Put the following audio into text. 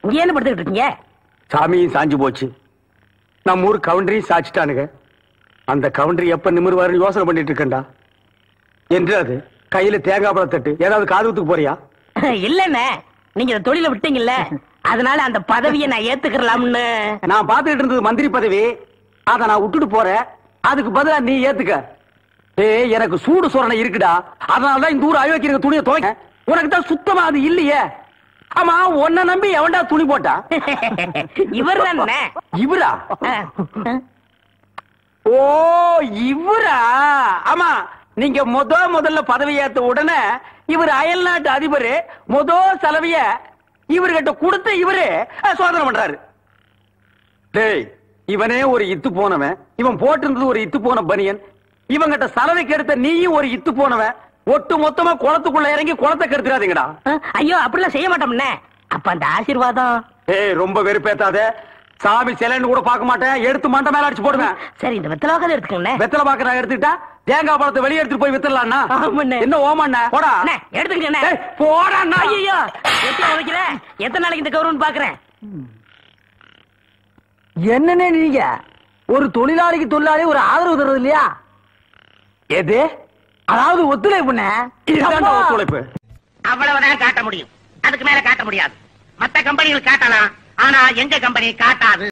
இங்க என்ன படுத்துக்கிட்டு இருக்கீங்க? சாமியும் சாஞ்சு போச்சு, நம்ம ஊர் கவுண்டரையும் சாச்சிட்டானுங்க. அந்த கவுண்டரி எப்ப நிமிர்வாருன்னு யோசனை பண்ணிட்டு இருக்கேன்டா. என்று அது கையில தேங்காய் பழம் தட்டு ஏதாவது காதுகுத்துக்கு போறியா? இல்லண்ணே, நீங்க இந்த தொழில விட்டீங்கல்ல, அதனால அந்த பதவியை நான் ஏத்துக்கலாம்னு. நான் பாத்துக்கிட்டு இருந்தது மந்திரி பதவி, அத நான் விட்டுட்டு போறேன். அதுக்கு பதிலா நீ ஏத்துக்க. ஏய், எனக்கு சூடு சொரணை இருக்குடா, அதனாலதான் இந்த ஊர் அயோக்கிய துணியை துவைக்க. உனக்கு தான் சுத்தமா அது இல்லையே. ஆமா, உன்னை நம்பி எவன்டா துணி போட்டா? இவர் தானே. இவரா? ஓ, இவரா? ஆமா, நீங்க முதல்ல பதவி ஏத்த உடனே இவர் அயல் நாட்டு அதிபர் செலவிய இவர்கிட்ட கொடுத்த இவரு சோதனை பண்றாரு. டேய், இவனே ஒரு இத்து போனவன், இவன் போட்டிருந்தது ஒரு இத்து போன பனியன், இவங்கிட்ட சலவைக்கு எடுத்த நீயும் ஒரு இத்து போனவன். ஒட்டு மொத்தமா குளத்துக்குள்ள இறங்கி குளத்தை கெடுத்துறாதீங்கடா. ஐயோ, அப்படிலாம் செய்ய மாட்டோம்னே. அப்ப அந்த ஆசீர்வாதம். ஏய், ரொம்ப வெறுப்பேத்தாத. சாமி சிலைன்னு கூட பார்க்க மாட்டேன், எடுத்து மண்டை மேல அடிச்சு போடுவேன். சரி, இந்த வெத்தலை வாக்க எடுத்துக்கங்க. வெத்தலை பாக்க நான் எடுத்துக்கிட்டா தேங்காய் பழத்தை வெளியே எடுத்துட்டு போய் வித்துடலாம்னா? என்ன ஓமாண்ணா? போடா, எடுத்துக்கிட்டே போடா. ஐயோ, எப்படி உழைக்கிற? எத்தனை நாளைக்கு இந்த கௌரவம் பாக்குறேன்? என்னன்னு நீங்க ஒரு தொழிலாளிக்கு தொழிலாளி ஒரு ஆதரவு தர்றது இல்லையா? எது? அதாவது ஒத்துழைப்புண்ணே. இதுதான் ஒத்துழைப்பு. அவ்வளவுதான் காட்ட முடியும், அதுக்கு மேல காட்ட முடியாது. மத்த கம்பெனிகள் காட்டலாம், ஆனா எங்க கம்பெனி காட்டாது.